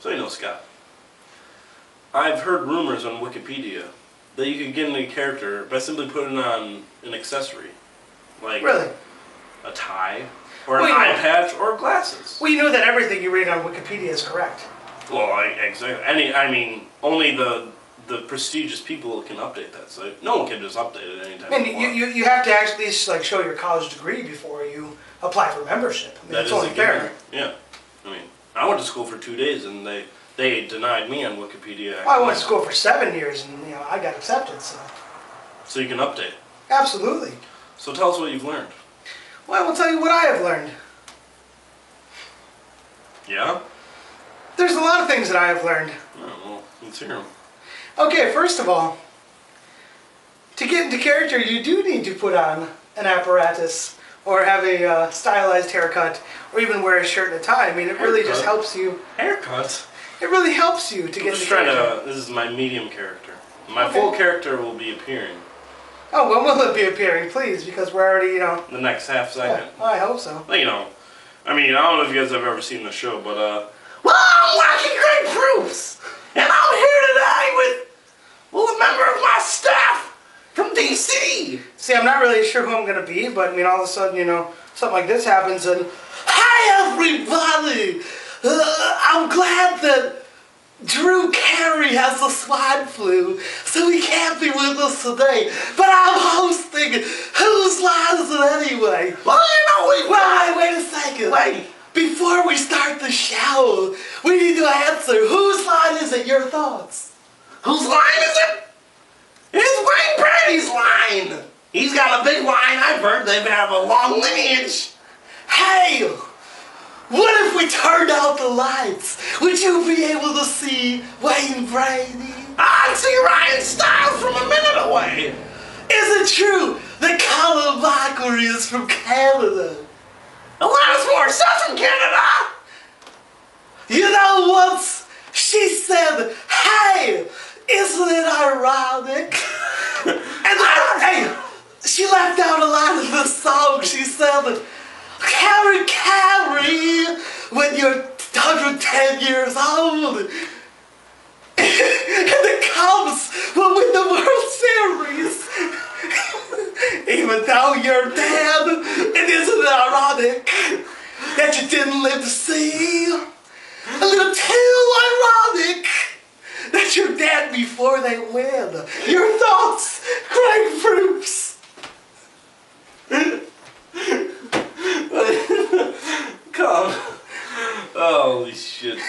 So you know, Scott, I've heard rumors on Wikipedia that you could get into a character by simply putting on an accessory. Like Really? a tie, or an eye patch, or glasses. Well, you know that everything you read on Wikipedia is correct. Well, exactly. I mean, only the prestigious people can update that site. No one can just update it anytime. And you have to actually like show your college degree before you apply for membership. I mean, That is only fair. Yeah. I mean, I went to school for 2 days and they denied me on Wikipedia. Well, I went to school for 7 years and I got accepted. So you can update. Absolutely. So tell us what you've learned. Well, I will tell you what I have learned. Yeah? There's a lot of things that I have learned. Oh, well, let's hear them. Okay, first of all, to get into character, you do need to put on an apparatus or have a stylized haircut or even wear a shirt and a tie. I mean, it really just helps you. Haircut? It really helps you to get into character. This is my medium character. My full character will be appearing. Oh, when will it be appearing, please? Because we're already, the next half second. Yeah, I hope so. Well, I mean, I don't know if you guys have ever seen the show, but, well, I'm watching Greg Proops, and I'm here today with, a member of my staff from D.C. See, I'm not really sure who I'm going to be, but, I mean, all of a sudden, something like this happens, and, hi, everybody! I'm glad that Drew Carey has the swine flu, so he can't be with us today. But I'm hosting Whose Line Is It Anyway? Well, wait a second. Wait. Before we start the show, we need to answer, whose line is it? Your thoughts? Whose line is it? It's Wayne Brady's line. He's got a big line. I've heard they have a long lineage. Hey! What if we turned out the lights? Would you be able to see Wayne Brady? I'd see Ryan Stiles from a minute away. Is it true that Colin Mockery is from Canada? Alanis Morissette's from Canada. You know, once she said, hey, isn't it ironic? And hey, she left out a line of the song. She said, Harry Caray, when you're 110 years old. And it comes when we win the World Series. Even though you're dead, and isn't it ironic that you didn't live to see? A little too ironic that you're dead before they win. Your thoughts, Greg Proops. Come. Holy shit.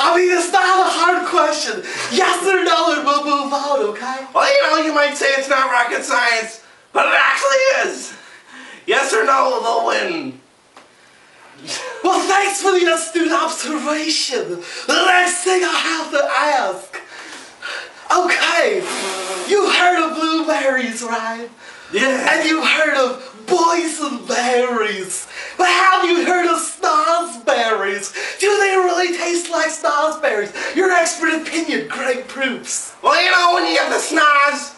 I mean, it's not a hard question. Yes or no, and we'll move on, okay? Well, you might say it's not rocket science, but it actually is. Yes or no, they'll win. Well, thanks for the astute observation. The next thing I have to ask. Okay, you heard of blueberries, right? Yeah. And you heard of boysenberries. But have you heard of snozberries? Do they really taste like snozberries? Your expert opinion, Greg Proops. Well, when you get the snoz,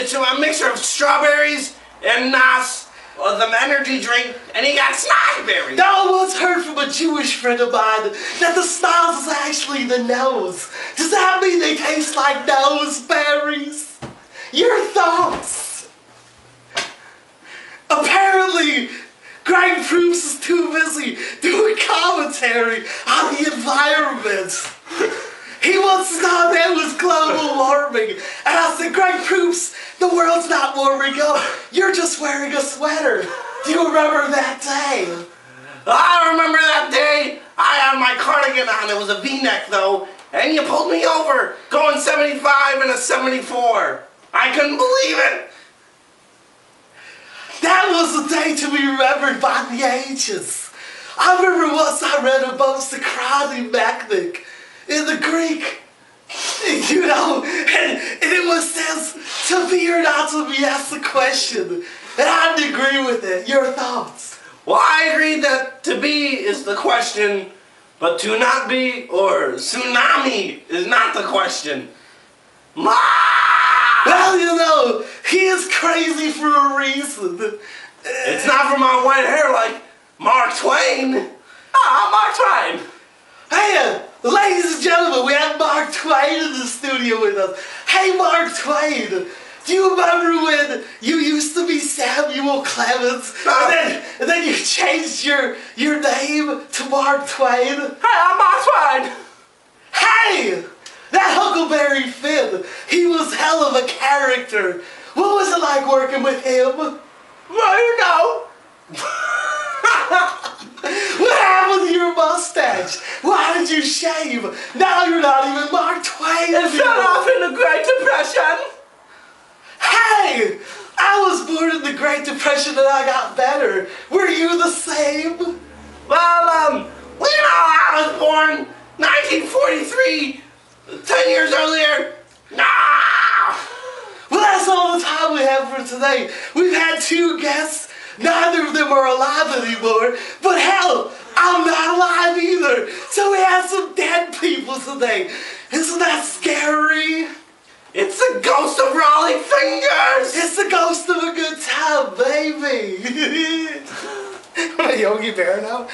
it's a mixture of strawberries and nos, the energy drink, and you got snozberries. I once heard from a Jewish friend of mine that the snoz is actually the nose. Does that mean they taste like noseberries? Your thoughts? Apparently, Greg Proops is too busy doing commentary on the environment. He wants to know that it was global warming. And I said, Greg Proops, the world's not warming up. You're just wearing a sweater. Do you remember that day? I remember that day. I had my cardigan on. It was a V-neck, though. And you pulled me over, going 75 and a 74. I couldn't believe it. That was a day to be remembered by the ages. I remember once I read about Socratic in the Greek. And it was says to be or not to be, asked the question. And I agree with it. Your thoughts? Well, I agree that to be is the question, but to not be or tsunami is not the question. Well, he is crazy for a reason. It's not for my white hair like Mark Twain. Ah, Mark Twain. Hey, ladies and gentlemen, we have Mark Twain in the studio with us. Hey, Mark Twain, do you remember when you used to be Samuel Clemens, and then you changed your name to Mark Twain? Hey, I'm Mark Twain. Hey, that Huckleberry Finn, he was hell of a character. What was it like working with him? Well, you know. What happened to your mustache? Why did you shave? Now you're not even Mark Twain It fell off in the Great Depression. Hey! I was born in the Great Depression and I got better. Were you the same? Well, you know, I was born 1943, 10 years earlier. Nah! Well, that's all the time we have for today. We've had 2 guests. Neither of them are alive anymore. But hell, I'm not alive either. So we have some dead people today. Isn't that scary? It's the ghost of Raleigh Fingers! It's the ghost of a good time, baby. I'm a Yogi Bear now.